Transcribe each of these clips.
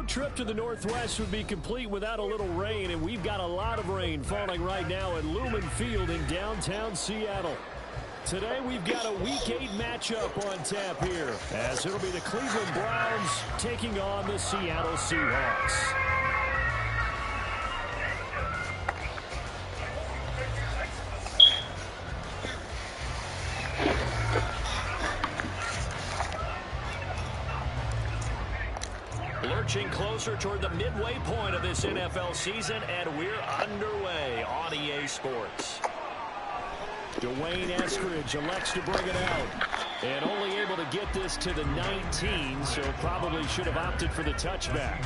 trip to the Northwest would be complete without a little rain, and we've got a lot of rain falling right now at Lumen Field in downtown Seattle. Today we've got a Week 8 matchup on tap here, as it'll be the Cleveland Browns taking on the Seattle Seahawks. Lurching closer toward the midway point of this NFL season, and we're underway on EA Sports. Dwayne Eskridge elects to bring it out, and only able to get this to the 19, so probably should have opted for the touchback.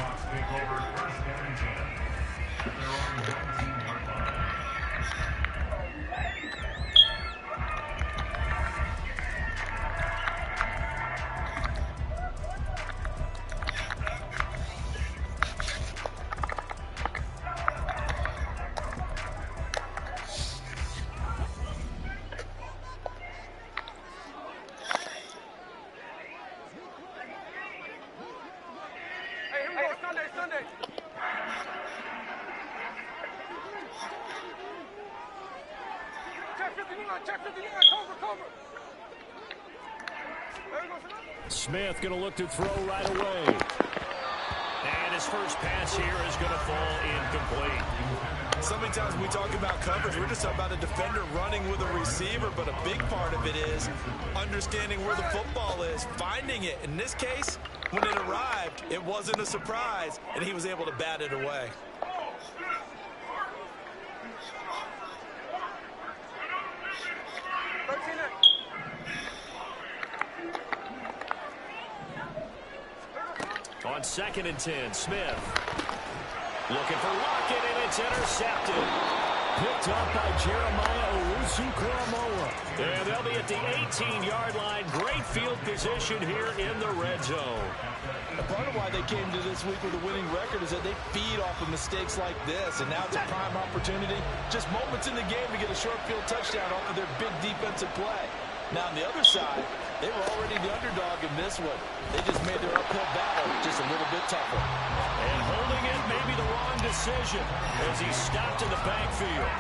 Smith going to look to throw right away. And his first pass here is going to fall incomplete. So many times when we talk about coverage, we're just talking about a defender running with a receiver, but a big part of it is understanding where the football is, finding it. In this case, when it arrived, it wasn't a surprise, and he was able to bat it away. On 2nd and 10, Smith looking for Lockett, and it's intercepted. Picked up by Jeremiah Owusu-Koramoah. And they'll be at the 18-yard line. Great field position here in the red zone. And part of why they came to this week with a winning record is that they feed off of mistakes like this, and now it's a prime opportunity. Just moments in the game to get a short field touchdown off of their big defensive play. Now on the other side, they were already the underdog in this one. They just made their uphill battle just a little bit tougher. And holding it may be the wrong decision as he stopped in the backfield.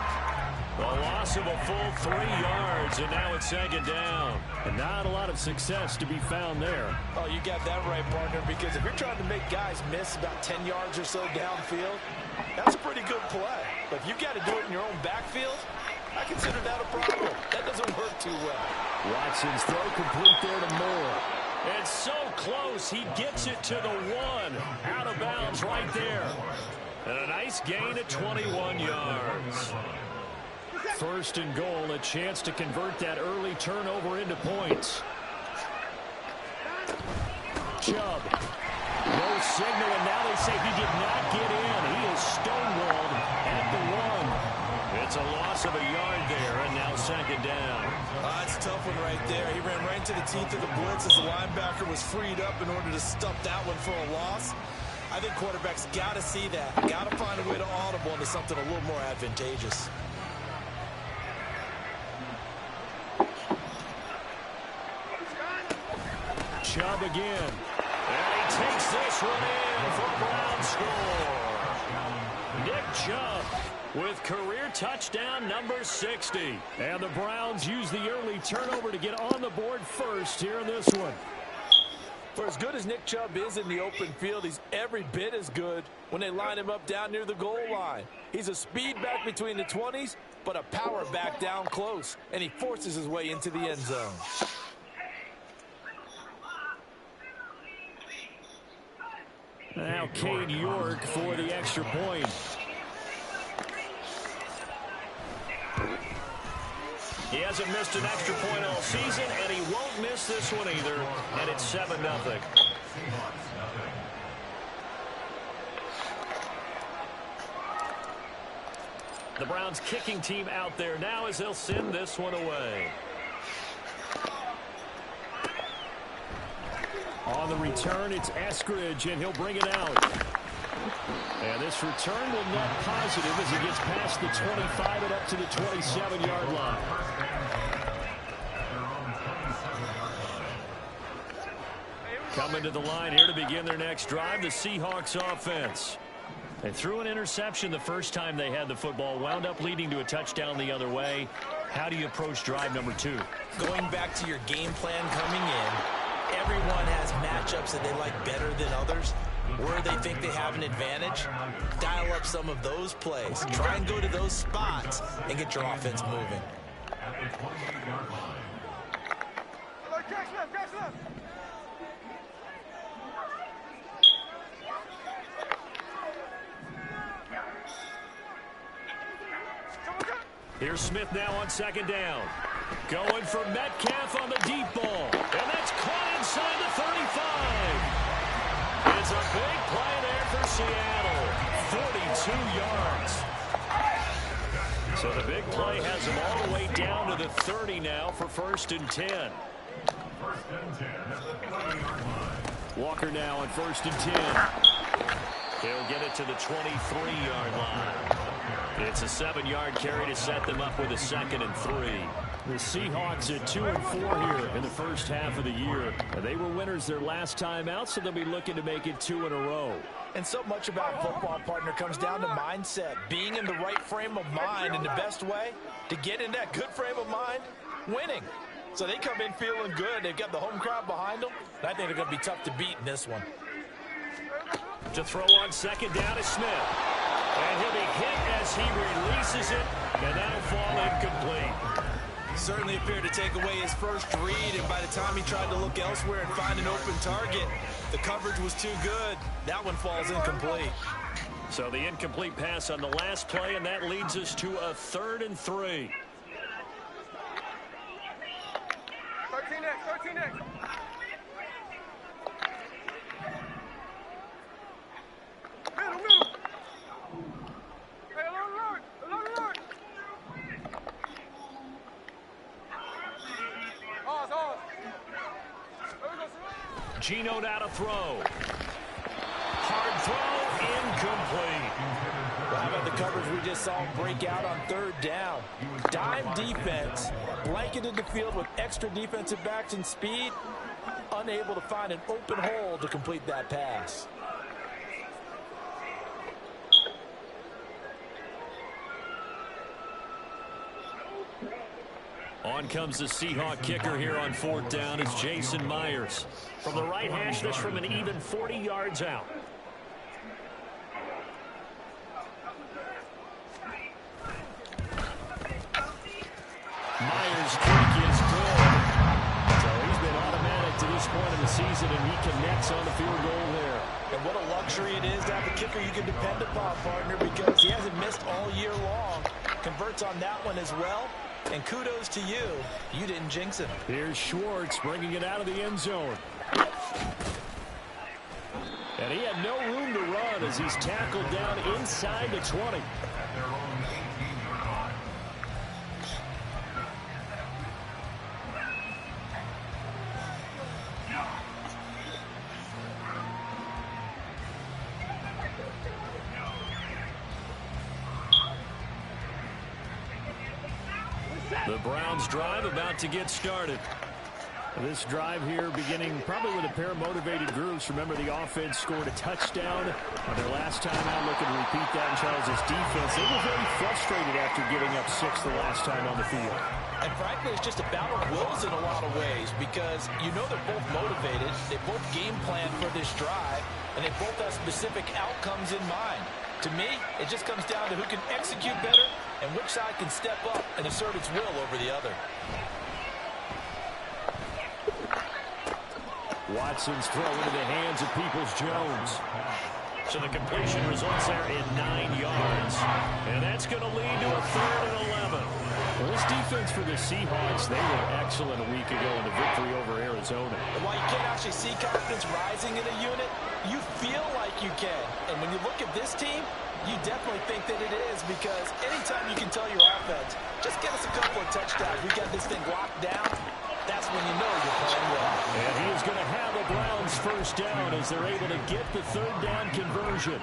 A loss of a full 3 yards, and now it's 2nd down. And not a lot of success to be found there. Oh, you got that right, partner, because if you're trying to make guys miss about 10 yards or so downfield, that's a pretty good play. But if you got to do it in your own backfield, I consider that a problem. That doesn't work too well. Watson's throw complete there to Moore. And so close, he gets it to the 1. Out of bounds right there. And a nice gain of 21 yards. 1st and goal, a chance to convert that early turnover into points. Chubb. No signal, and now they say he did not get in. He is stonewalled at the 1. It's a loss of a yard there, and now 2nd down. That's a tough one right there. He ran right into the teeth of the blitz as the linebacker was freed up in order to stuff that one for a loss. I think quarterbacks got to see that. Got to find a way to audible into something a little more advantageous. Chubb again. And he takes this one in for a Brown score. Nick Chubb with career touchdown number 60. And the Browns use the early turnover to get on the board first here in this one. For as good as Nick Chubb is in the open field, he's every bit as good when they line him up down near the goal line. He's a speed back between the 20s, but a power back down close, and he forces his way into the end zone. Now Cade York for the extra point. He hasn't missed an extra point all season, and he won't miss this one either, and it's 7-0. The Browns kicking team out there now as they'll send this one away. On the return, it's Eskridge, and he'll bring it out. And this return will net positive as he gets past the 25 and up to the 27-yard line. Coming to the line here to begin their next drive, the Seahawks offense. They threw an interception the first time they had the football, wound up leading to a touchdown the other way. How do you approach drive number 2? Going back to your game plan coming in, everyone has matchups that they like better than others. Where they think they have an advantage, dial up some of those plays. Try and go to those spots and get your offense moving. Here's Smith now on second down. Going for Metcalf on the deep ball. And that's caught inside the 35. It's a big play there for Seattle. 42 yards. So the big play has them all the way down to the 30 now for 1st and 10. Walker now on 1st and 10. He'll get it to the 23-yard line. It's a 7-yard carry to set them up with a 2nd and 3. The Seahawks at 2 and 4 here in the first half of the year. They were winners their last time out, so they'll be looking to make it 2 in a row. And so much about football, partner, comes down to mindset. Being in the right frame of mind, and the best way to get in that good frame of mind, winning. So they come in feeling good. They've got the home crowd behind them. And I think they're going to be tough to beat in this one. To throw on second down is Smith. And he'll be hit as he releases it, and that'll fall incomplete. Certainly appeared to take away his first read, and by the time he tried to look elsewhere and find an open target, the coverage was too good. That one falls incomplete. So the incomplete pass on the last play, and that leads us to a 3rd and 3. 13 next. Middle. Hey, alert. Gino now to throw. Hard throw, incomplete. Well, how about the coverage we just saw break out on 3rd down? Dime defense, blanketed the field with extra defensive backs and speed, unable to find an open hole to complete that pass. On comes the Seahawk kicker here on 4th down. It's Jason Myers. From the right hash, this from an even 40 yards out. Myers' kick is good. So he's been automatic to this point in the season, and he connects on the field goal there. And what a luxury it is to have a kicker you can depend upon, partner, because he hasn't missed all year long. Converts on that one as well. And kudos to you. You didn't jinx him. Here's Schwartz bringing it out of the end zone. And he had no room to run as he's tackled down inside the 20. The Browns drive about to get started. This drive here beginning probably with a pair of motivated groups. Remember, the offense scored a touchdown on their last time out. Looking to repeat that in Charles' defense. They were very frustrated after giving up 6 the last time on the field. And frankly, it's just a battle of wills in a lot of ways, because you know they're both motivated. They both game plan for this drive, and they both have specific outcomes in mind. To me, it just comes down to who can execute better and which side can step up and assert its will over the other. Watson's throw into the hands of Peoples-Jones. So the completion results there in 9 yards. And that's going to lead to a 3rd and 11. Well, this defense for the Seahawks, they were excellent a week ago in the victory over Arizona. While you can't actually see confidence rising in a unit, you feel like you can. And when you look at this team, you definitely think that it is, because anytime you can tell your offense, just get us a couple of touchdowns, we got this thing locked down, that's when you know you're playing well. And he is going to have the Browns first down as they're able to get the 3rd down conversion.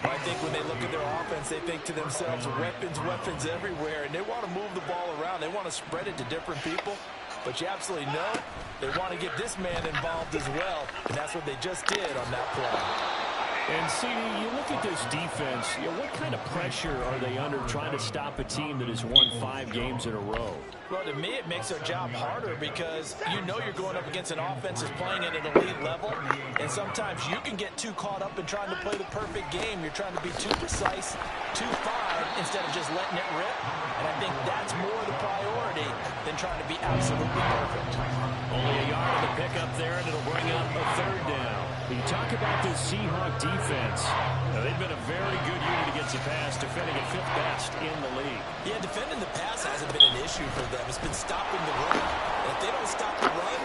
I think when they look at their offense, they think to themselves, weapons everywhere, and they want to move the ball around. They want to spread it to different people. but you absolutely know they want to get this man involved as well, and that's what they just did on that play. And, CD, you look at this defense, what kind of pressure are they under trying to stop a team that has won 5 games in a row? Well, to me, it makes their job harder because you know you're going up against an offense that's playing at an elite level, and sometimes you can get too caught up in trying to play the perfect game. You're trying to be too precise, too fine, instead of just letting it rip, and I think that's more the priority than trying to be absolutely perfect. Only a yard of the pickup there, and it'll bring up a 3rd down. You talk about this Seahawk defense. They've been a very good unit against the pass, defending at 5th best in the league. Yeah, defending the pass hasn't been an issue for them. It's been stopping the run. And if they don't stop the run,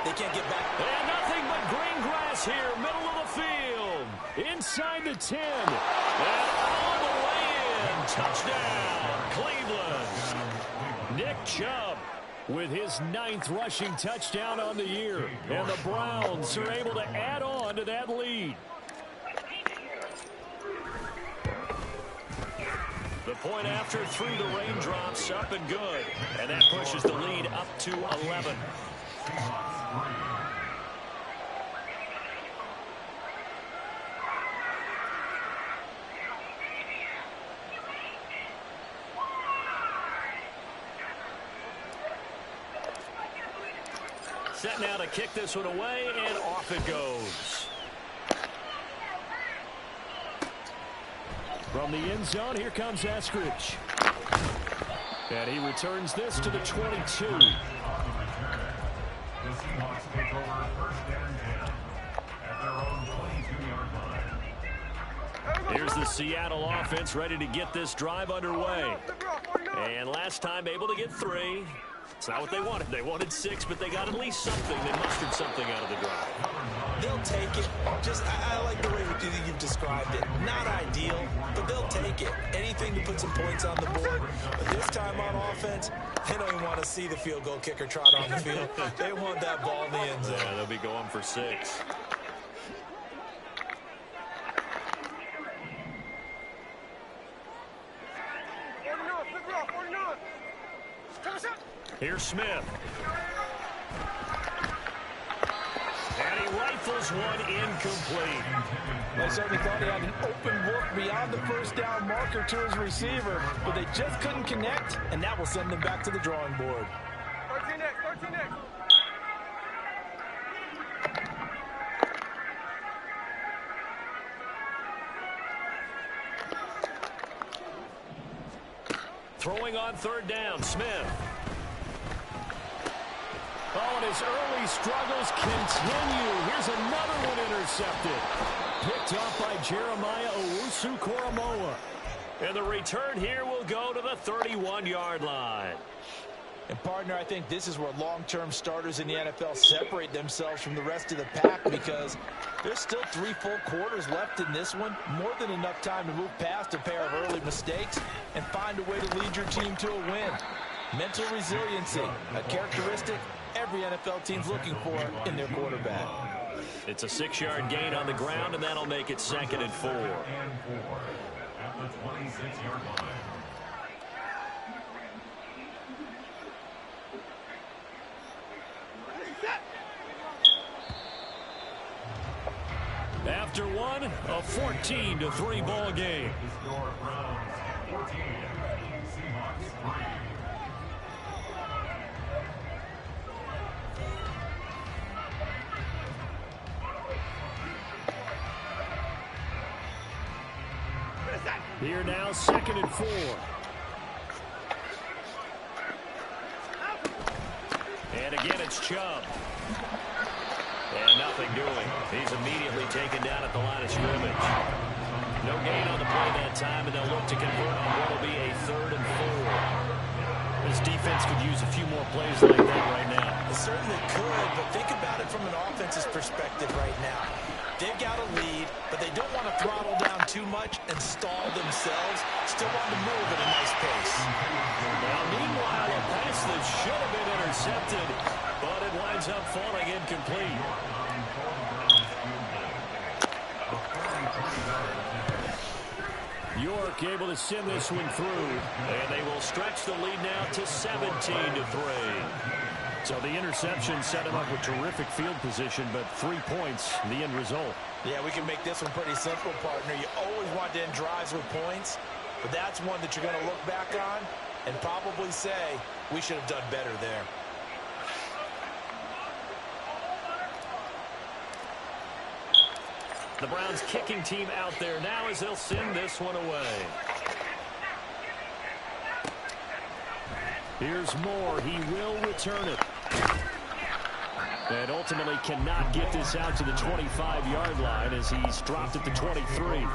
they can't get back. And nothing but green grass here, middle of the field. Inside the 10. And all the way in. Touchdown, Cleveland. Nick Chubb with his 9th rushing touchdown on the year. And the Browns are able to add on to that lead. The point after through the raindrops, up and good. And that pushes the lead up to 11. Set now to kick this one away, and off it goes. From the end zone, here comes Eskridge. And he returns this to the 22. The Seahawks take over 1st and 10 at their own 22-yard line. Here's the Seattle offense ready to get this drive underway. And last time able to get 3. It's not what they wanted. They wanted 6, but they got at least something. They mustered something out of the drive. They'll take it. I like the way you've described it. Not ideal, but they'll take it. Anything to put some points on the board. But this time on offense, they don't even want to see the field goal kicker trot on the field. They want that ball in the end zone. Yeah, they'll be going for 6. Here's Smith. And he rifles one incomplete. They certainly thought he had an open look beyond the 1st down marker to his receiver, but they just couldn't connect, and that will send them back to the drawing board. 13 next, 13 next. Throwing on 3rd down, Smith. Oh, and his early struggles continue. Here's another one intercepted. Picked off by Jeremiah Owusu-Koramoah. And the return here will go to the 31-yard line. And, partner, I think this is where long-term starters in the NFL separate themselves from the rest of the pack because there's still 3 full quarters left in this one. More than enough time to move past a pair of early mistakes and find a way to lead your team to a win. Mental resiliency, a characteristic every NFL team's looking for in their quarterback. It's a 6-yard gain on the ground, and that'll make it 2nd and 4. At the 26-yard line. After one, a 14-3 ball game. The score, Browns 14, Seahawks 3. Here now, 2nd and 4. And again, it's Chubb. And nothing doing. He's immediately taken down at the line of scrimmage. No gain on the play that time, and they'll look to convert on what will be a 3rd and 4. This defense could use a few more plays like that right now. It certainly could, but think about it from an offense's perspective right now. They've got a lead, but they don't want to throttle down too much and stall themselves. Still want to move at a nice pace. Now, meanwhile, a pass that should have been intercepted, but it winds up falling incomplete. York able to send this one through, and they will stretch the lead now to 17-3. So the interception set him up with terrific field position, but 3 points, the end result. Yeah, we can make this one pretty simple, partner. You always want to end drives with points, but that's one that you're going to look back on and probably say, we should have done better there. The Browns kicking team out there now as they'll send this one away. Here's Moore. He will return it. And ultimately cannot get this out to the 25-yard line as he's dropped at the 23.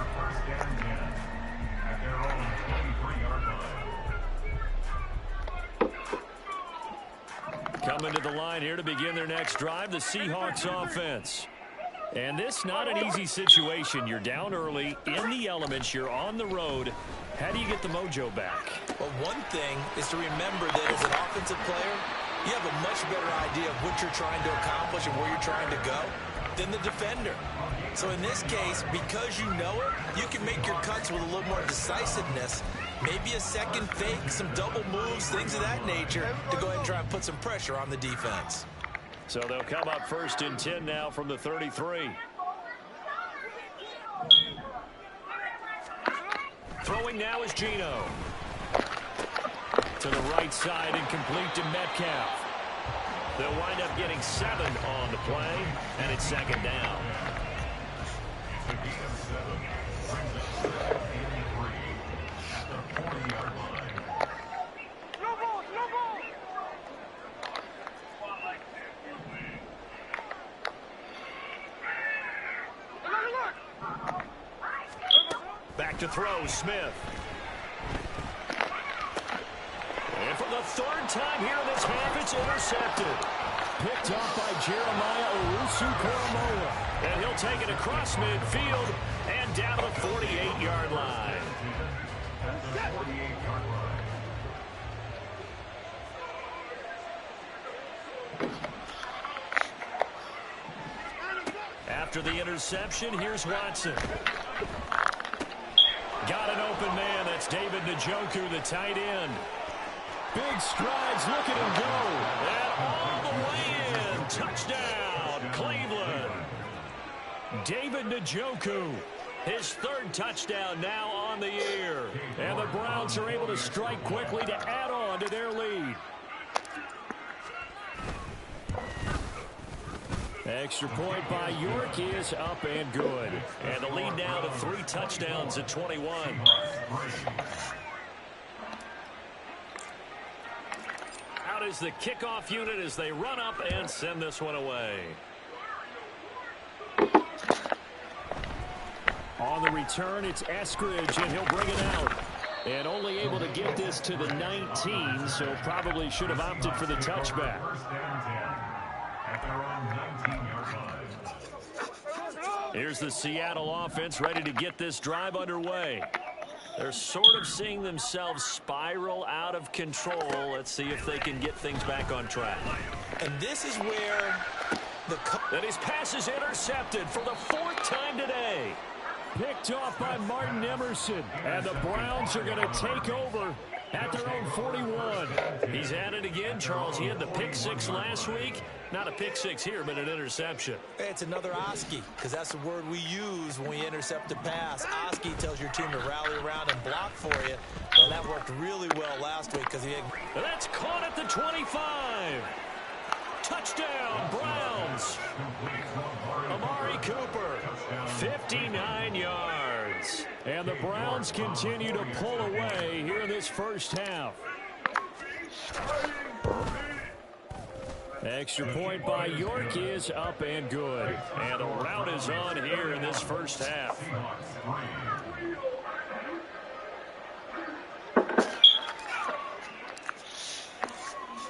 Coming to the line here to begin their next drive, the Seahawks offense. And this not an easy situation. You're down early, in the elements, you're on the road. How do you get the mojo back? Well, one thing is to remember that as an offensive player, you have a much better idea of what you're trying to accomplish and where you're trying to go than the defender. So in this case, because you know it, you can make your cuts with a little more decisiveness. Maybe a second fake, some double moves, things of that nature to go ahead and try and put some pressure on the defense. So they'll come up 1st and 10 now from the 33. Throwing now is Geno. To the right side and complete to Metcalf. They'll wind up getting 7 on the play, and it's 2nd down. Back to throw, Smith. And for the 3rd time here in this half, it's intercepted. Picked off by Jeremiah Owusu-Koramoah. And he'll take it across midfield and down to the 48-yard line. After the interception, here's Watson. Got an open man. That's David Njoku, the tight end. Big strides. Look at him go. And all the way in. Touchdown, Cleveland. David Njoku, his 3rd touchdown now on the year. And the Browns are able to strike quickly to add on to their lead. Extra point by York is up and good. And the lead now to 3 touchdowns at 21. Out is the kickoff unit as they run up and send this one away. On the return, it's Eskridge, and he'll bring it out. And only able to get this to the 19, so probably should have opted for the touchback. Here's the Seattle offense ready to get this drive underway. They're sort of seeing themselves spiral out of control. Let's see if they can get things back on track. And this is where and his pass is intercepted for the 4th time today. Picked off by Martin Emerson. And the Browns are going to take over at their own 41. He's at it again, Charles. He had the pick 6 last week. Not a pick 6 here, but an interception. It's another Oski, because that's the word we use when we intercept a pass. Oski tells your team to rally around and block for you. Well, that worked really well last week because he had... That's caught at the 25. Touchdown, Browns. Amari Cooper, 59 yards. And the Browns continue to pull away here in this first half. Extra point by York is up and good. And a rout is on here in this first half.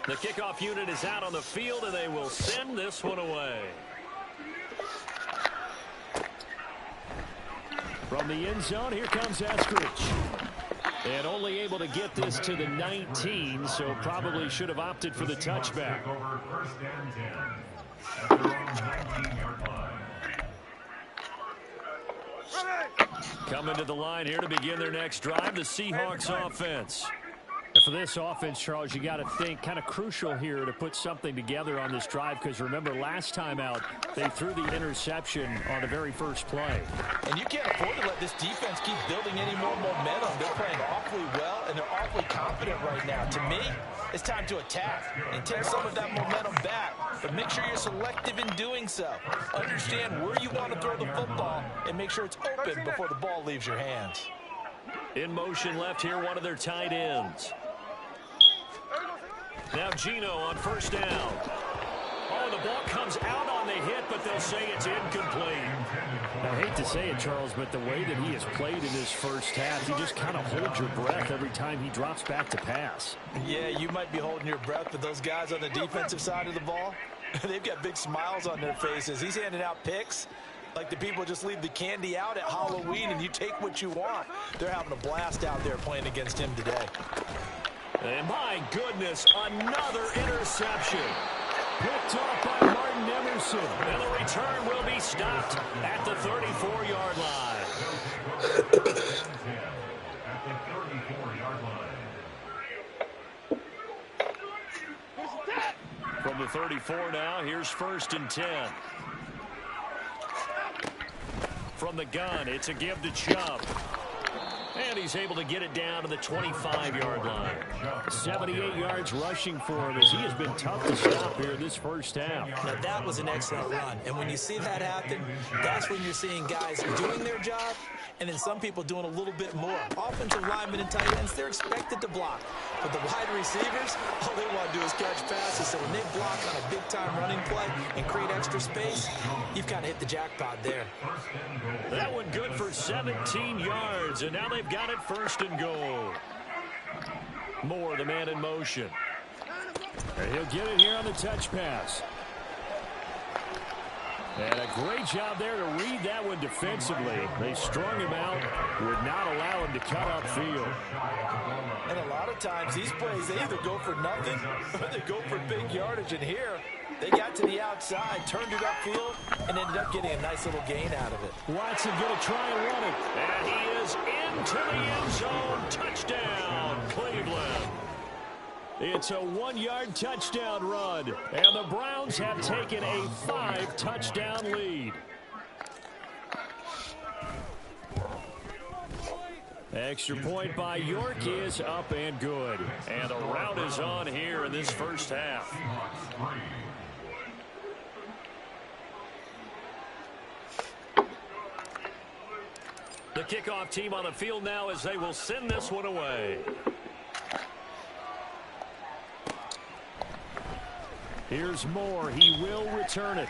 The kickoff unit is out on the field, and they will send this one away. From the end zone, here comes Eskridge. And only able to get this to the 19, so probably should have opted for the touchback. Coming to the line here to begin their next drive, the Seahawks offense. for this offense, Charles, you got to think kind of crucial here to put something together on this drive because remember last time out they threw the interception on the very first play. And you can't afford to let this defense keep building any more momentum. They're playing awfully well and they're awfully confident right now. To me, it's time to attack and take some of that momentum back, but make sure you're selective in doing so. Understand where you want to throw the football and make sure it's open before the ball leaves your hands. In motion left here, one of their tight ends. Now Gino on first down. Oh, the ball comes out on the hit, but they'll say it's incomplete. I hate to say it, Charles, but the way that he has played in his first half, you just kind of hold your breath every time he drops back to pass. Yeah, you might be holding your breath, but those guys on the defensive side of the ball, they've got big smiles on their faces. He's handing out picks like the people just leave the candy out at Halloween and you take what you want. They're having a blast out there playing against him today. And my goodness, another interception. Picked off by Martin Emerson. And the return will be stopped at the 34-yard line. At the 34-yard line. From the 34 now, here's 1st and 10. From the gun, it's a give to Chubb. And he's able to get it down to the 25-yard line. 78 yards rushing for him as he has been tough to stop here in this first half. Now, that was an excellent run. And when you see that happen, that's when you're seeing guys doing their job and then some people doing a little bit more. Offensive linemen and tight ends, they're expected to block. But the wide receivers, all they want to do is catch passes. So when they block on a big-time running play and create extra space, you've kind of hit the jackpot there. That one good for 17 yards, and now they've got it 1st and goal. Moore, the man in motion. And he'll get it here on the touch pass. And a great job there to read that one defensively. They strung him out, would not allow him to cut upfield. And a lot of times these plays, they either go for nothing or they go for big yardage. And here, they got to the outside, turned it upfield, and ended up getting a nice little gain out of it. Watson going to try and run it. And he is into the end zone. Touchdown, Cleveland. It's a 1-yard touchdown run, and the Browns have taken a 5-touchdown lead. Extra point by York is up and good. And the route is on here in this first half. The kickoff team on the field now as they will send this one away. Here's Moore. He will return it.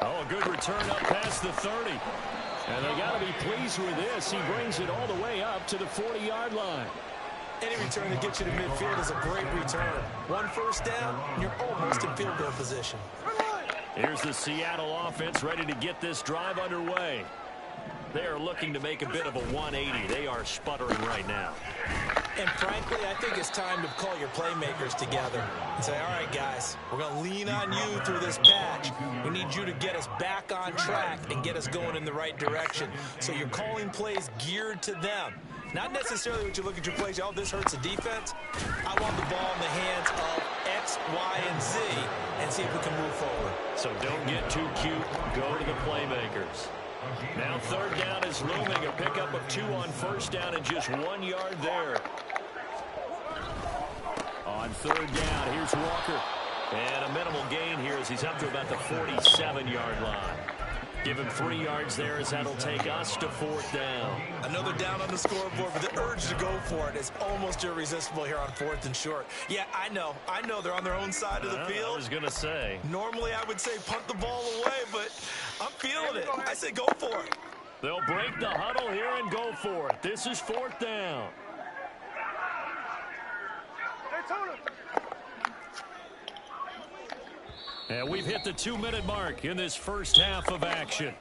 Oh, a good return up past the 30. And they got to be pleased with this. He brings it all the way up to the 40-yard line. Any return that gets you to midfield is a great return. 1 first down, and you're almost in field goal position. Here's the Seattle offense ready to get this drive underway. They are looking to make a bit of a 180. They are sputtering right now. And frankly, I think it's time to call your playmakers together and say, all right, guys, we're going to lean on you through this patch. We need you to get us back on track and get us going in the right direction. So you're calling plays geared to them. Not necessarily what you look at your plays, oh, this hurts the defense. I want the ball in the hands of X, Y, and Z and see if we can move forward. So don't get too cute. Go to the playmakers. Now 3rd down is looming. A pickup of 2 on 1st down and just 1 yard there. On 3rd down, here's Walker. And a minimal gain here as he's up to about the 47-yard line. Give him 3 yards there as that'll take us to 4th down. Another down on the scoreboard, but the urge to go for it is almost irresistible here on 4th and short. Yeah, I know they're on their own side of the field. I was going to say. Normally I would say punt the ball away, but I'm feeling it. I say go for it. They'll break the huddle here and go for it. This is 4th down. And we've hit the 2-minute mark in this first half of action.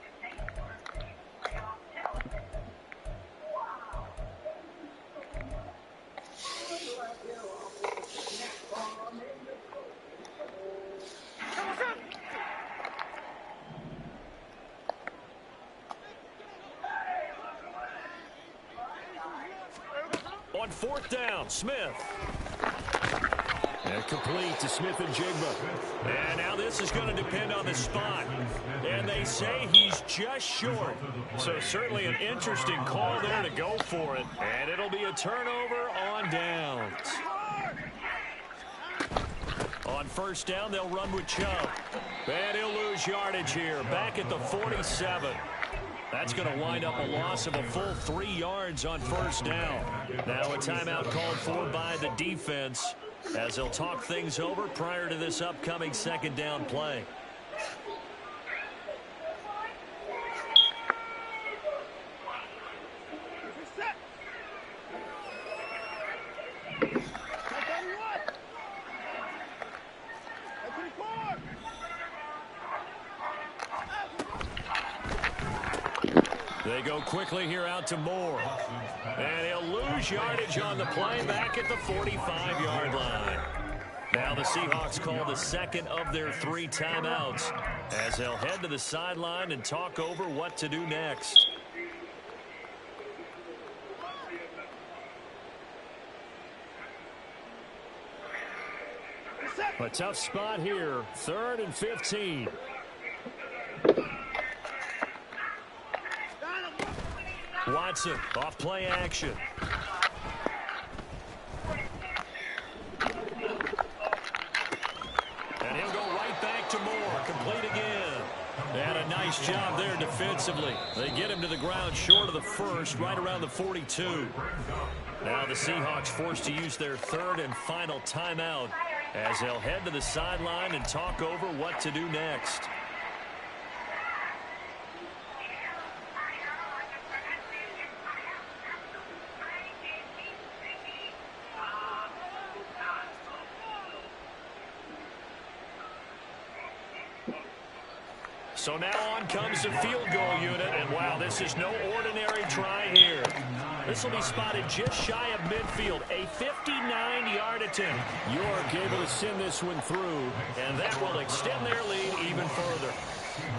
On 4th down. Smith. And complete to Smith and Jigba. And now this is going to depend on the spot. And they say he's just short. So certainly an interesting call there to go for it. And it'll be a turnover on downs. On 1st down, they'll run with Chubb. And he'll lose yardage here. Back at the 47. That's going to wind up a loss of a full 3 yards on 1st down. Now a timeout called for by the defense, as they'll talk things over prior to this upcoming 2nd down play. They go quickly here out to Moore. And he'll lose yardage on the play back at the 45-yard line. Now the Seahawks call the 2nd of their 3 timeouts, as they'll head to the sideline and talk over what to do next. A tough spot here. 3rd and 15. Watson off play action. And he'll go right back to Moore. Complete again. And a nice job there defensively. They get him to the ground short of the 1st, right around the 42. Now the Seahawks forced to use their 3rd and final timeout, as they'll head to the sideline and talk over what to do next. So now on comes the field goal unit, and wow, this is no ordinary try here. This will be spotted just shy of midfield, a 59-yard attempt. York able to send this one through, and that will extend their lead even further.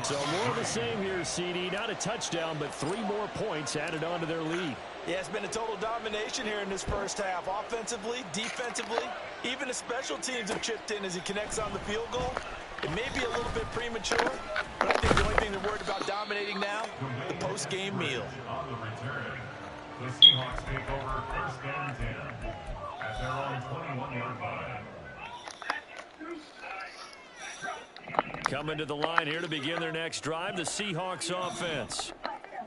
So more of the same here, CD. Not a touchdown, but 3 more points added on to their lead. Yeah, it's been a total domination here in this 1st half. Offensively, defensively, even the special teams have chipped in as he connects on the field goal. It may be a little bit premature, but I think the only thing they're worried about dominating now, the post-game meal. On the return, the Seahawks take over 1st and 10 at their own 21-yard line. Coming to the line here to begin their next drive, the Seahawks offense.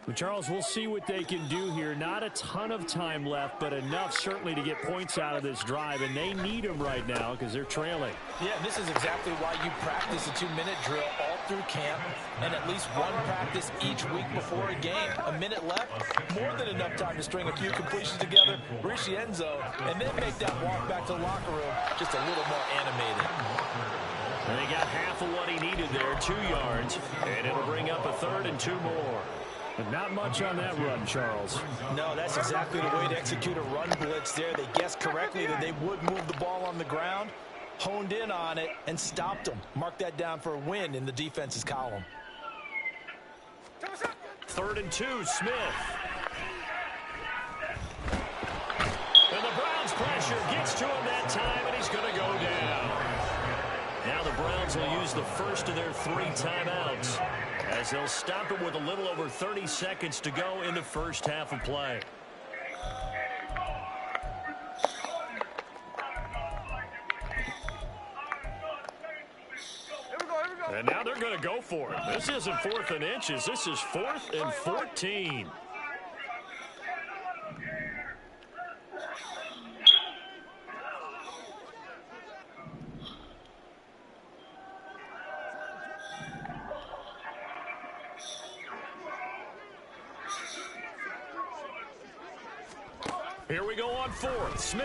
Well, Charles, we'll see what they can do here. Not a ton of time left, but enough certainly to get points out of this drive, and they need them right now because they're trailing. Yeah, this is exactly why you practice a 2-minute drill all through camp, and at least one practice each week before a game. A minute left, more than enough time to string a few completions together, reach the end zone, and then make that walk back to the locker room just a little more animated. And they got half of what he needed there, 2 yards, and it'll bring up a 3rd and 2 more. But not much on that run, Charles. No, that's exactly the way to execute a run blitz there. They guessed correctly that they would move the ball on the ground, honed in on it, and stopped them. Mark that down for a win in the defense's column. 3rd and 2, Smith. And the Browns' pressure gets to him that time, and he's going to go down. Now the Browns will use the 1st of their 3 timeouts, as they'll stop it with a little over 30 seconds to go in the 1st half of play. And now they're going to go for it. This isn't 4th and inches. This is 4th and 14. Here we go on 4th. Smith.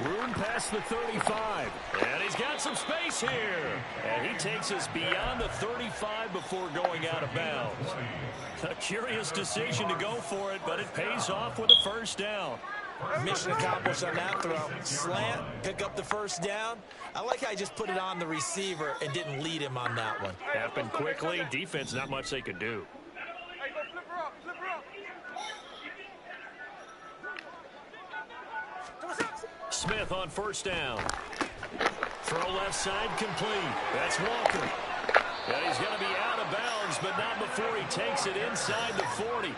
Room past the 35. And he's got some space here. And he takes us beyond the 35 before going out of bounds. A curious decision to go for it, but it pays off with a 1st down. Mission accomplished on that throw. Slant, pick up the 1st down. I like how he just put it on the receiver and didn't lead him on that one. Happened quickly. Defense, not much they could do. Hey, go flip her up, flip her up. Smith on first down. Throw left side complete. That's Walker. And he's going to be out of bounds, but not before he takes it inside the 40.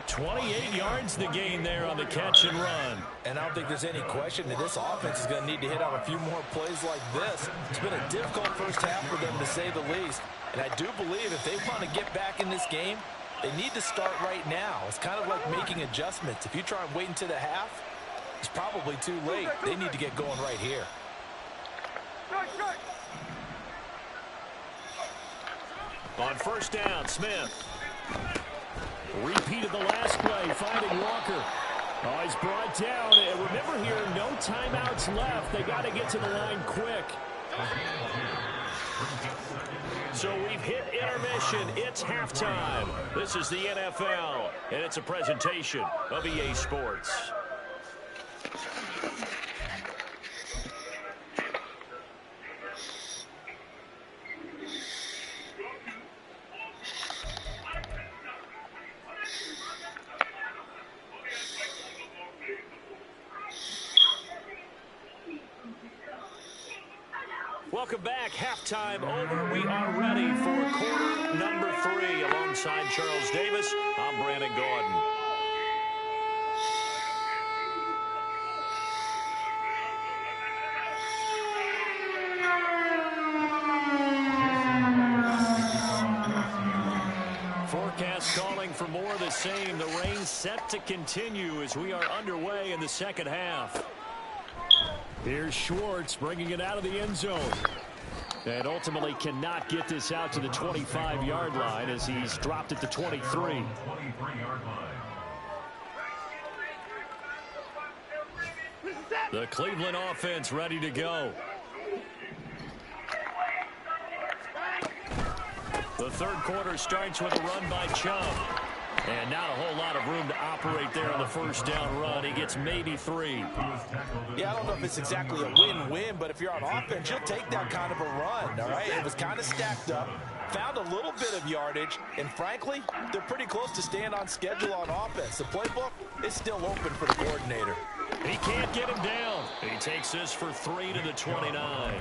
28 yards the gain there on the catch and run. And I don't think there's any question that this offense is going to need to hit on a few more plays like this. It's been a difficult first half for them, to say the least. And I do believe if they want to get back in this game, they need to start right now. It's kind of like making adjustments. If you try and wait until the half, it's probably too late. They need to get going right here. On first down, Smith. Repeat of the last play, finding Walker. Oh, he's brought down. And remember here, no timeouts left. They got to get to the line quick. So we've hit intermission. It's halftime. This is the NFL, and it's a presentation of EA Sports. Welcome back. Halftime over. We are ready for quarter number 3. Alongside Charles Davis, I'm Brandon Gordon. Forecast calling for more of the same. The rain set to continue as we are underway in the second half. Here's Schwartz bringing it out of the end zone. And ultimately cannot get this out to the 25-yard line as he's dropped it to 23. The Cleveland offense ready to go. The third quarter starts with a run by Chubb. And not a whole lot of room to operate there on the first down run. He gets maybe 3. Yeah, I don't know if it's exactly a win-win, but if you're on offense, you'll take that kind of a run, all right? It was kind of stacked up, found a little bit of yardage, and frankly, they're pretty close to staying on schedule on offense. The playbook is still open for the coordinator. He can't get him down. He takes this for 3 to the 29.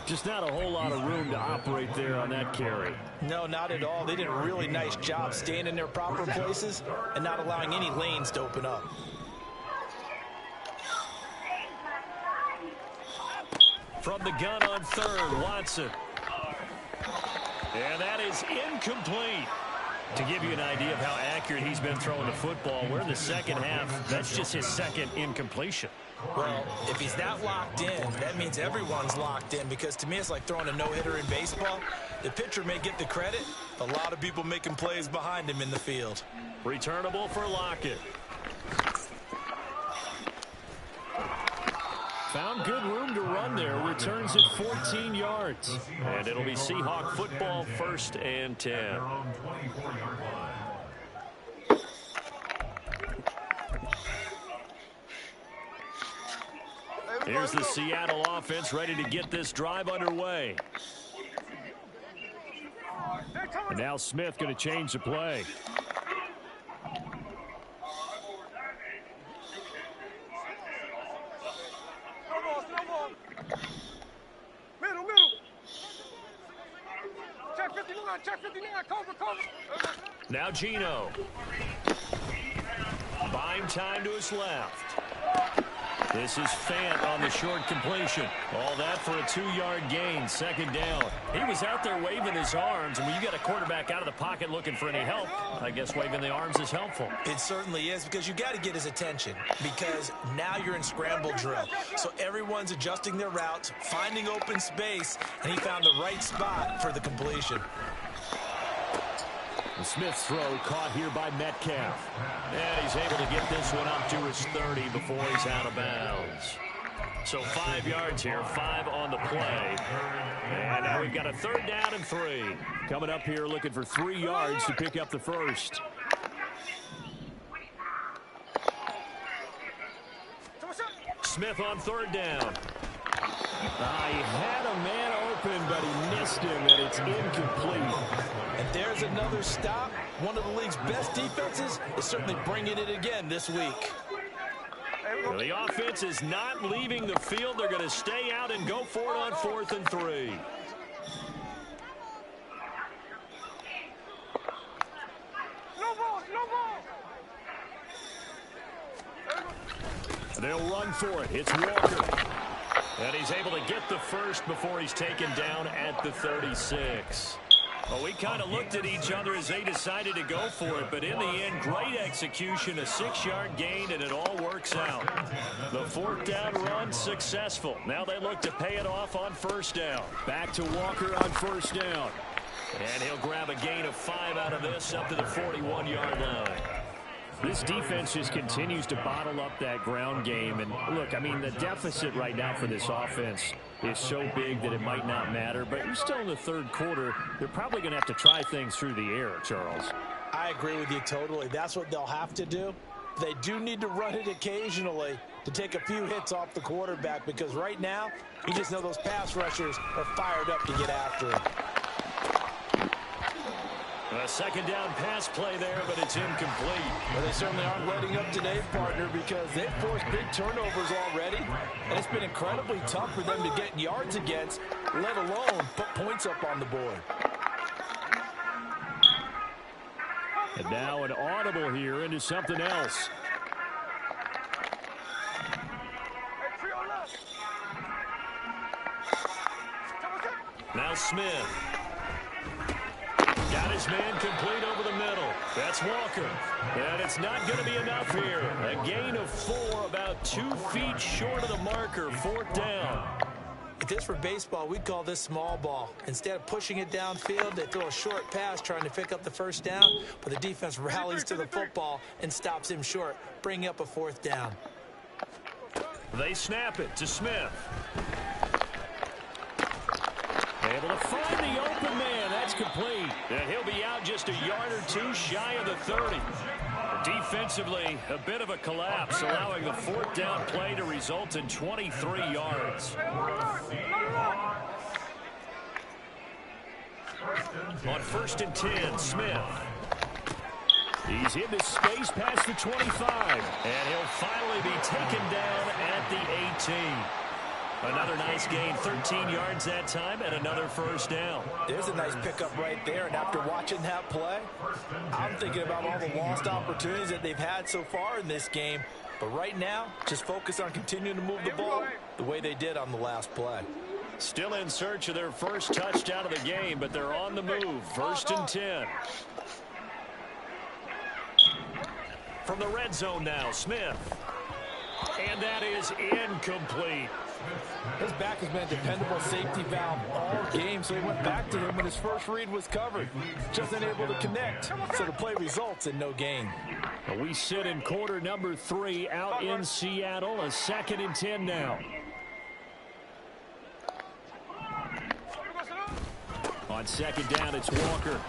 Just not a whole lot of room to operate there on that carry. No, not at all. They did a really nice job staying in their proper places and not allowing any lanes to open up. From the gun on third, Watson. And that is incomplete. To give you an idea of how accurate he's been throwing the football, we're in the second half. That's just his second incompletion. Well, if he's that locked in, that means everyone's locked in, because to me it's like throwing a no-hitter in baseball. The pitcher may get the credit. A lot of people making plays behind him in the field. Returnable for Lockett. Found good room to run there. Returns at 14 yards. And it'll be Seahawk football, 1st and 10. Here's the Seattle offense ready to get this drive underway. And now Smith going to change the play. Now Geno. Buying time to his left. This is Fant on the short completion. All that for a 2-yard gain, 2nd down. He was out there waving his arms, and when you got a quarterback out of the pocket looking for any help, I guess waving the arms is helpful. It certainly is, because you got to get his attention, because now you're in scramble drill. So everyone's adjusting their routes, finding open space, and he found the right spot for the completion. The Smith's throw caught here by Metcalf. And he's able to get this one up to his 30 before he's out of bounds. So 5 yards here, 5 on the play. And now we've got a 3rd down and 3. Coming up here looking for 3 yards to pick up the first. Smith on 3rd down. He had a man open, but he missed him, and it's incomplete. And there's another stop. One of the league's best defenses is certainly bringing it again this week. The offense is not leaving the field. They're going to stay out and go for it on 4th and 3. No ball, no ball. They'll run for it. It's Walker. And he's able to get the first before he's taken down at the 36. Well, we kind of looked at each other as they decided to go for it, but in the end, great execution, a 6-yard gain, and it all works out. The 4th down run successful. Now they look to pay it off on 1st down. Back to Walker on 1st down. And he'll grab a gain of 5 out of this up to the 41-yard line. This defense just continues to bottle up that ground game. And look, I mean, the deficit right now for this offense is so big that it might not matter. But you're still in the 3rd quarter. They're probably going to have to try things through the air, Charles. I agree with you totally. That's what they'll have to do. They do need to run it occasionally to take a few hits off the quarterback, because right now, you just know those pass rushers are fired up to get after him. A 2nd down pass play there, but it's incomplete. Well, they certainly aren't letting up today, partner, because they've forced big turnovers already, and it's been incredibly tough for them to get yards against, let alone put points up on the board. And now an audible here into something else. Hey, trio left. Now Smith. Got his man complete over the middle. That's Walker. And it's not going to be enough here. A gain of 4, about 2 feet short of the marker. 4th down. If this were baseball, we'd call this small ball. Instead of pushing it downfield, they throw a short pass trying to pick up the 1st down, but the defense rallies to the football and stops him short, bringing up a 4th down. They snap it to Smith. Able to find the open man. That's complete. And he'll be out just a yard or 2 shy of the 30. Defensively, a bit of a collapse, allowing the 4th down play to result in 23 yards. On 1st and 10, Smith. He's into space past the 25. And he'll finally be taken down at the 18. Another nice gain, 13 yards that time, and another 1st down. There's a nice pickup right there, and after watching that play, I'm thinking about all the lost opportunities that they've had so far in this game. But right now, just focus on continuing to move the ball the way they did on the last play. Still in search of their first touchdown of the game, but they're on the move. 1st and 10. From the red zone now, Smith. And that is incomplete. His back has been a dependable safety valve all game, so he went back to him when his first read was covered. Just unable to connect, so the play results in no gain. Well, we sit in quarter number 3 out in Seattle. A 2nd and 10 now. On 2nd down, it's Walker.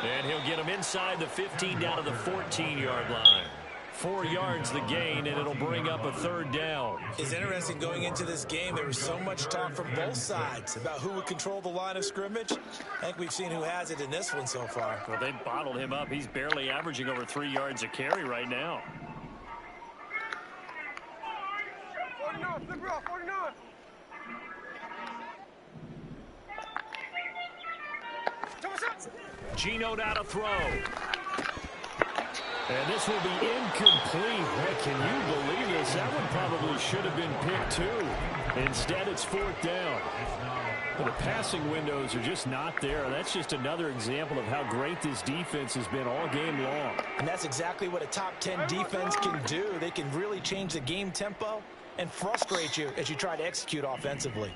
And he'll get him inside the 15 down to the 14-yard line. 4 yards the gain, and it'll bring up a 3rd down. It's interesting going into this game. There was so much talk from both sides about who would control the line of scrimmage. I think we've seen who has it in this one so far. Well, they bottled him up. He's barely averaging over 3 yards a carry right now. 49, flip it off, 49. Gino now to throw. And this will be incomplete. Boy, can you believe this? That one probably should have been picked too. Instead, it's 4th down. Well, the passing windows are just not there. That's just another example of how great this defense has been all game long. And that's exactly what a top 10 defense can do. They can really change the game tempo and frustrate you as you try to execute offensively.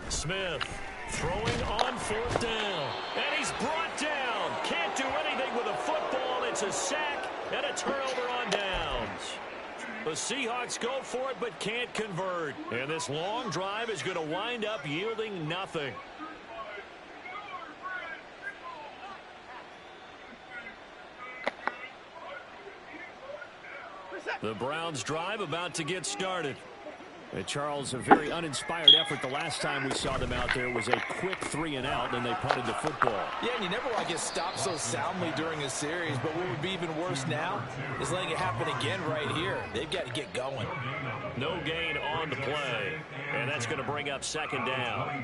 Smith throwing on 4th down. And he's brought down. Can't do anything with a football. It's a sack and a turnover on downs. The Seahawks go for it but can't convert. And this long drive is going to wind up yielding nothing. The Browns drive about to get started. Charles, a very uninspired effort the last time we saw them out there was a quick 3-and-out, and they punted the football. Yeah, and you never want to get stopped so soundly during a series, but what would be even worse now is letting it happen again right here. They've got to get going. No gain on the play, and that's going to bring up second down.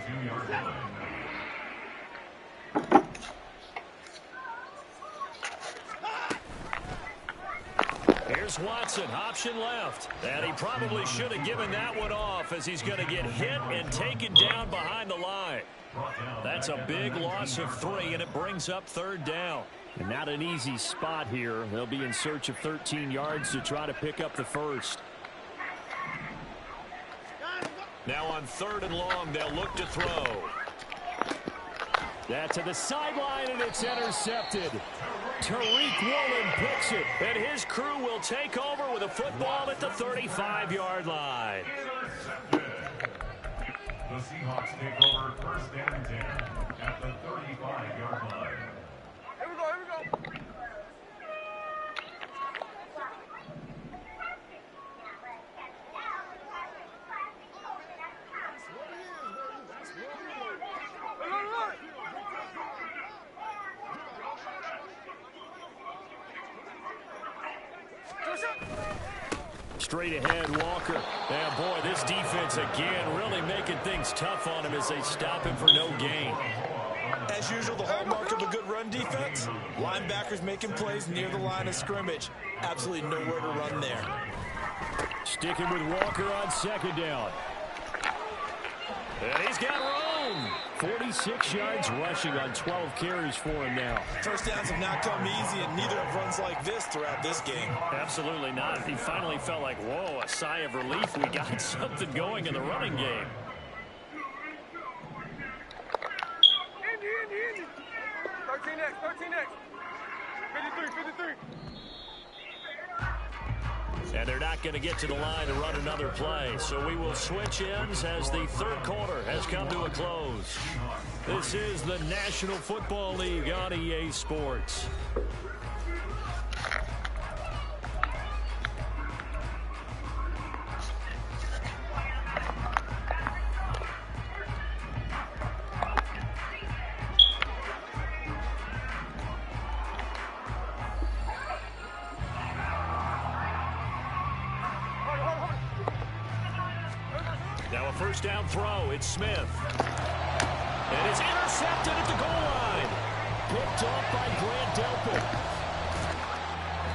Here's Watson, option left. And he probably should have given that one off as he's going to get hit and taken down behind the line. That's a big loss of 3, and it brings up third down. And not an easy spot here. They'll be in search of 13 yards to try to pick up the first. Now on 3rd and long, they'll look to throw. That to the sideline, and it's intercepted. Tariq Woolen picks it, and his crew will take over with a football at the 35-yard line. The Seahawks take over 1st and 10 at the 35-yard line. Here we go, here we go. Straight ahead, Walker. And boy, this defense again really making things tough on him as they stop him for no gain. As usual, the hallmark of a good run defense, linebackers making plays near the line of scrimmage. Absolutely nowhere to run there. Sticking with Walker on 2nd down. And he's got room. 46 yards rushing on 12 carries for him now. First downs have not come easy, and neither have runs like this throughout this game. Absolutely not. He finally felt like, whoa, a sigh of relief. We got something going in the running game. Indy. 13 next. 53. And they're not going to get to the line to run another play. So we will switch ends as the 3rd quarter has come to a close. This is the National Football League on EA Sports. Now a first down throw. It's Smith. And it's intercepted at the goal line. Picked off by Grant Delpit.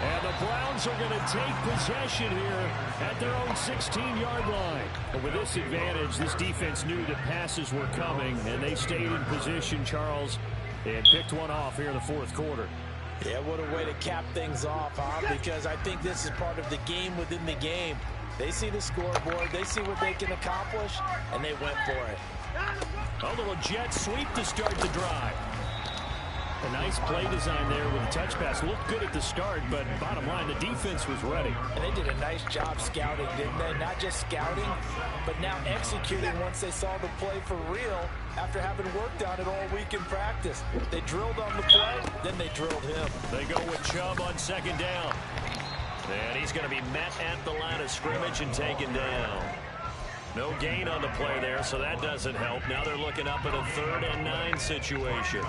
And the Browns are going to take possession here at their own 16-yard line. But with this advantage, this defense knew that passes were coming, and they stayed in position, Charles, and picked one off here in the 4th quarter. Yeah, what a way to cap things off, huh? Because I think this is part of the game within the game. They see the scoreboard, they see what they can accomplish, and they went for it. A little jet sweep to start the drive. A nice play design there with a touch pass. Looked good at the start, but bottom line, the defense was ready. And they did a nice job scouting, didn't they? Not just scouting, but now executing once they saw the play for real after having worked on it all week in practice. They drilled on the play, then they drilled him. They go with Chubb on 2nd down. And he's going to be met at the line of scrimmage and taken down. No gain on the play there, so that doesn't help. Now they're looking up at a 3rd and 9 situation.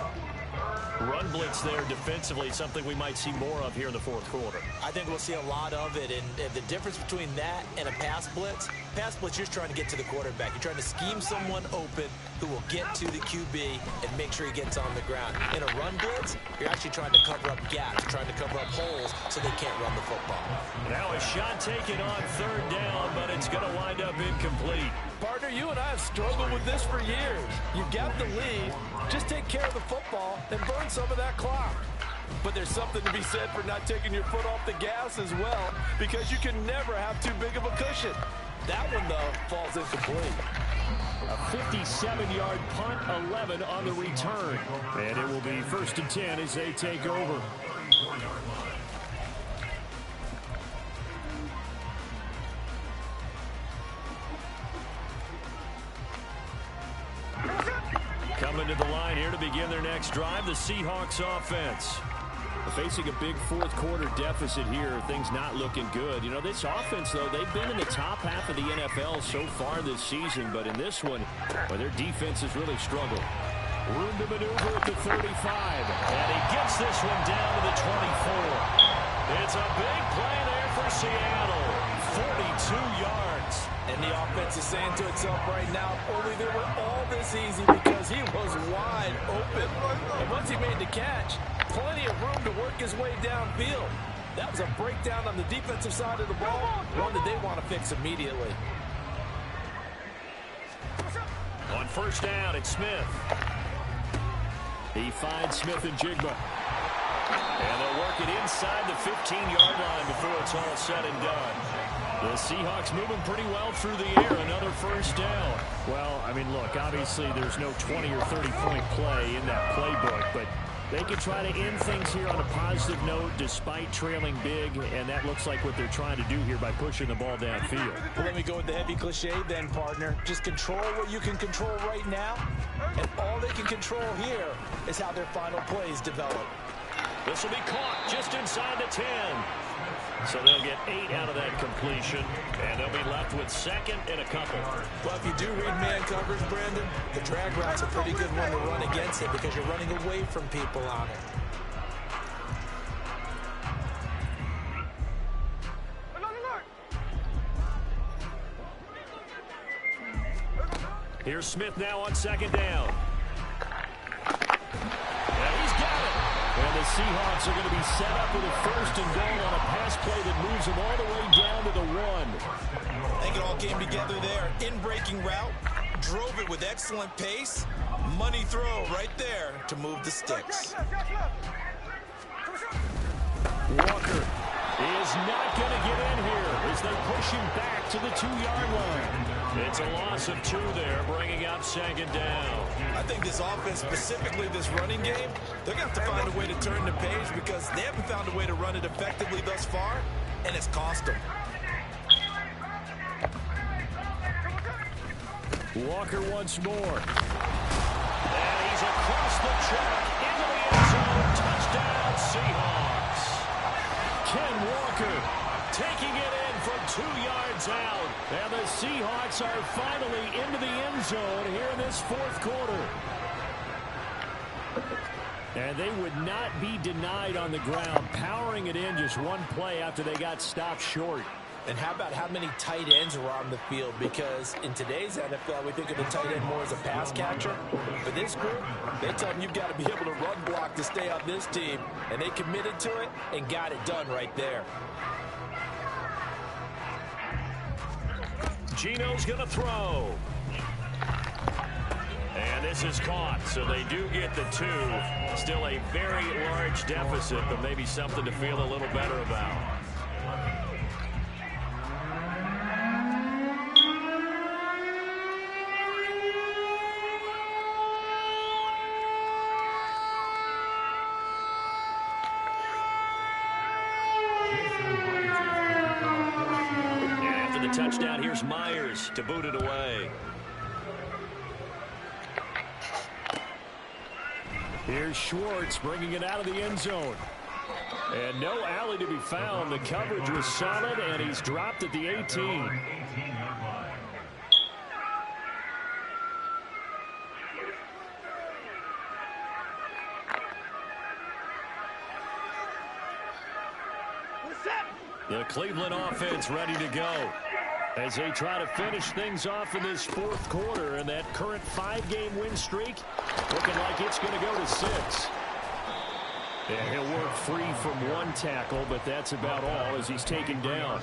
Run blitz there defensively, something we might see more of here in the 4th quarter. I think we'll see a lot of it, and the difference between that and a pass blitz, you're just trying to get to the quarterback. You're trying to scheme someone open who will get to the QB and make sure he gets on the ground. In a run blitz, you're actually trying to cover up gaps, trying to cover up holes so they can't run the football. Now a shot taken on 3rd down, but it's going to wind up incomplete. Partner, you and I have struggled with this for years. You've got the lead. Just take care of the football and burn some of that clock. But there's something to be said for not taking your foot off the gas as well, because you can never have too big of a cushion. That one, though, falls incomplete. A 57-yard punt, 11 on the return. And it will be 1st and 10 as they take over. Coming to the line here to begin their next drive, the Seahawks offense. Facing a big fourth quarter deficit here, things not looking good. You know, this offense, though, they've been in the top half of the NFL so far this season, but in this one, well, their defense has really struggled. Room to maneuver at the 35, and he gets this one down to the 24. It's a big play there for Seattle, 42 yards. And the offense is saying to itself right now, only they were all this easy because he was wide open. And once he made the catch, plenty of room to work his way downfield. That was a breakdown on the defensive side of the ball, one that they want to fix immediately. On first down, it's Smith. He finds Smith and Jigba. And they'll work it inside the 15-yard line before it's all said and done. The Seahawks moving pretty well through the air. Another first down. Well, I mean, look, obviously there's no 20 or 30-point play in that playbook, but they can try to end things here on a positive note despite trailing big, and that looks like what they're trying to do here by pushing the ball downfield. Well, let me go with the heavy cliche then, partner. Just control what you can control right now, and all they can control here is how their final plays develop. This will be caught just inside the 10. So they'll get 8 out of that completion, and they'll be left with second and a couple. Well, if you do read man coverage, Brandon, the drag route's a pretty good one to run against it because you're running away from people on it. Here's Smith now on second down. And he's got it. And the Seahawks are going to be set up with a first and goal on a pass play that moves them all the way down to the 1. I think it all came together there. In-breaking route, drove it with excellent pace. Money throw right there to move the sticks. Walker is not going to get in here as they push him back to the 2-yard line. It's a loss of 2 there, bringing up second down. I think this offense, specifically this running game, they're going to have to find a way to turn the page because they haven't found a way to run it effectively thus far, and it's cost them. Walker once more. And he's across the track into the end zone. Touchdown, Seahawks. Ken Walker taking it in from 2 yards out. And the Seahawks are finally into the end zone here in this fourth quarter. And they would not be denied on the ground, powering it in just one play after they got stopped short. And how about how many tight ends are on the field? Because in today's NFL, we think of the tight end more as a pass catcher. For this group, they tell them you've got to be able to run block to stay on this team. And they committed to it and got it done right there. Gino's going to throw. And this is caught, so they do get the 2. Still a very large deficit, but maybe something to feel a little better about. Touchdown, here's Myers to boot it away. Here's Schwartz bringing it out of the end zone. And no alley to be found. The coverage was solid, and he's dropped at the 18. The Cleveland offense ready to go as they try to finish things off in this fourth quarter, and that current 5-game win streak looking like it's going to go to 6. And he'll work free from 1 tackle, but that's about all as he's taken down.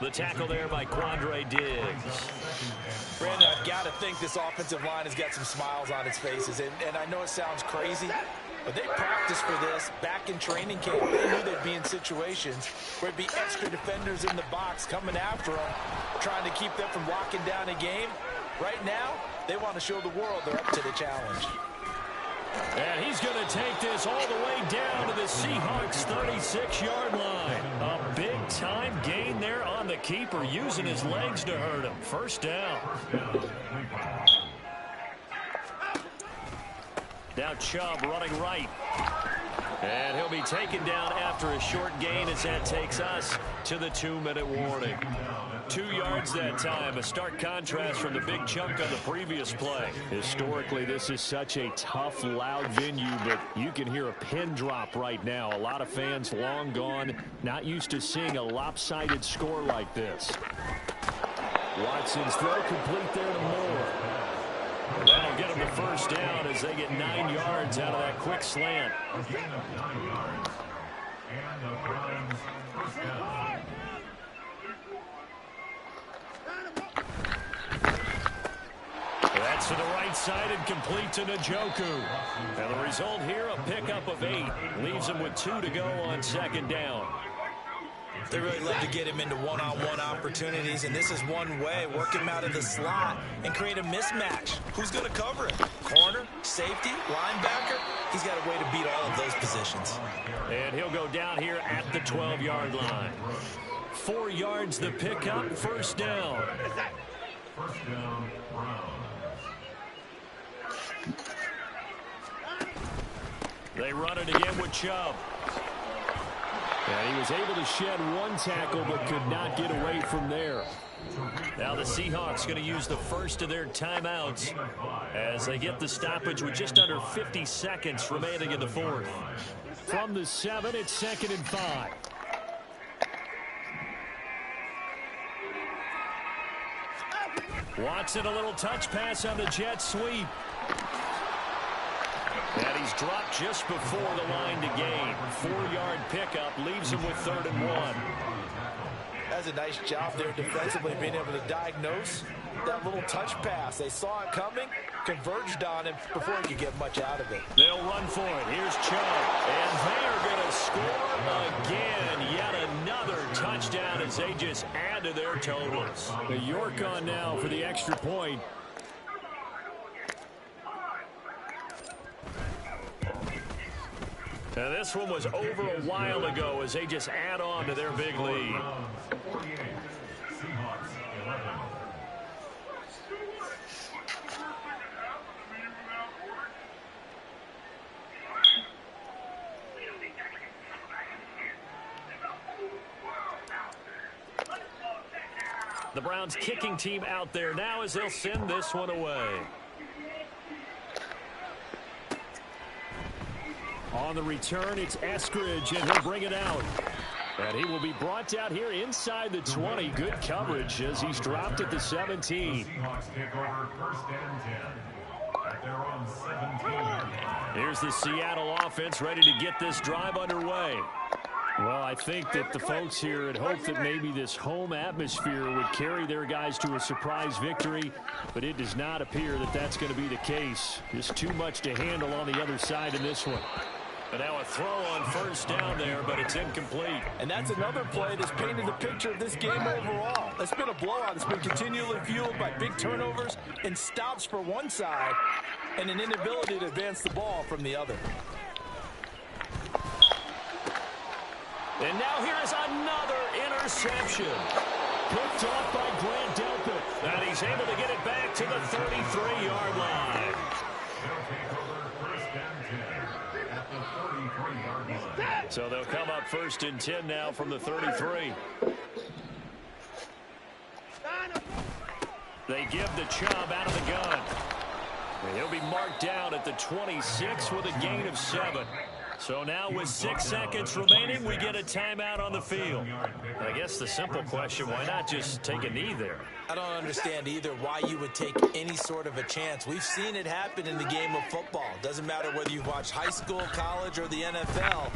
The tackle there by Quandre Diggs. Brandon, I've got to think this offensive line has got some smiles on its faces, and I know it sounds crazy, but they practiced for this back in training camp. They knew they'd be in situations where it'd be extra defenders in the box coming after them, trying to keep them from locking down a game. Right now, they want to show the world they're up to the challenge. And he's going to take this all the way down to the Seahawks' 36-yard line. A big-time gain there on the keeper, using his legs to hurt him. First down. Now Chubb running right. And he'll be taken down after a short gain as that takes us to the 2-minute warning. 2 yards that time, a stark contrast from the big chunk on the previous play. Historically, this is such a tough, loud venue, but you can hear a pin drop right now. A lot of fans long gone, not used to seeing a lopsided score like this. Watson's throw complete there to Moore. That'll get them the first down as they get 9 yards out of that quick slant. That's to the right side and complete to Njoku. And the result here, a pickup of 8. Leaves him with 2 to go on second down. They really love to get him into one-on-one opportunities, and this is one way. Work him out of the slot and create a mismatch. Who's going to cover him? Corner, safety, linebacker? He's got a way to beat all of those positions. And he'll go down here at the 12-yard line. 4 yards the pickup, first down. First down, Browns. They run it again with Chubb. And he was able to shed 1 tackle but could not get away from there. Now the Seahawks going to use the first of their timeouts as they get the stoppage with just under 50 seconds remaining in the fourth. From the 7, it's 2nd and 5. Watson, a little touch pass on the jet sweep. And he's dropped just before the line to gain. 4-yard pickup leaves him with 3rd and 1. That's a nice job there defensively, being able to diagnose that little touch pass. They saw it coming, converged on him before he could get much out of it. They'll run for it. Here's Chubb. And they're going to score again. Yet another touchdown as they just add to their totals. The York on now for the extra point. Now this one was over a while ago as they just add on to their big lead. 48, Seahawks 11. The Browns kicking team out there now as they'll send this one away. On the return, it's Eskridge, and he'll bring it out. And he will be brought down here inside the 20. Good coverage as he's dropped at the 17. Seahawks take over 1st and 10 at their own 17-yard line. Here's the Seattle offense ready to get this drive underway. Well, I think that the folks here had hoped that maybe this home atmosphere would carry their guys to a surprise victory, but it does not appear that that's going to be the case. Just too much to handle on the other side in this one. But now a throw on 1st down there, but it's incomplete. And that's another play that's painted a picture of this game overall. It's been a blowout. It's been continually fueled by big turnovers and stops for one side and an inability to advance the ball from the other. And now here is another interception. Picked off by Grant Delpit. And he's able to get it back to the 33-yard line. They'll take over 1st and 10 at the 33-yard line. So they'll come up 1st and 10 now from the 33. They give the Chubb out of the gun. And he'll be marked down at the 26 with a gain of 7. So now with 6 seconds remaining, we get a timeout on the field. I guess the simple question, why not just take a knee there? I don't understand either why you would take any sort of a chance. We've seen it happen in the game of football. Doesn't matter whether you've watched high school, college, or the NFL.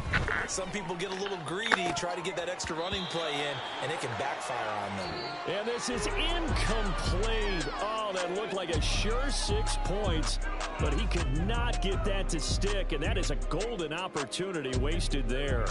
Some people get a little greedy, try to get that extra running play in, and it can backfire on them. And this is incomplete. Oh, that looked like a sure 6 points, but he could not get that to stick, and that is a golden opportunity wasted there.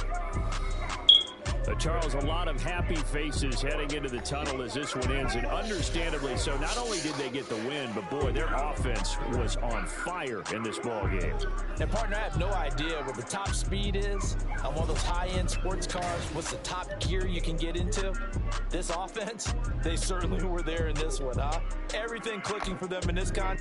Charles, a lot of happy faces heading into the tunnel as this one ends, and understandably so. Not only did they get the win, but boy, their offense was on fire in this ball game. And partner, I have no idea what the top speed is on one of those high-end sports cars. What's the top gear you can get into? This offense, they certainly were there in this one, huh? Everything clicking for them in this con.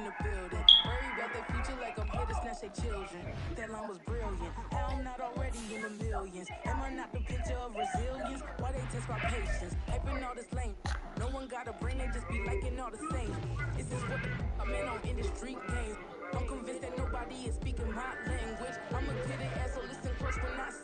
the building. Worry about their future like I'm here to snatch their children. That line was brilliant. How I'm not already in the millions. Am I not the picture of resilience? Why they test my patience? Hyping all this lame. No one got a brain, they just be liking all the same. This is what I'm in on industry games. I'm convinced that nobody is speaking my language. I'm a kid ass, so listen close when I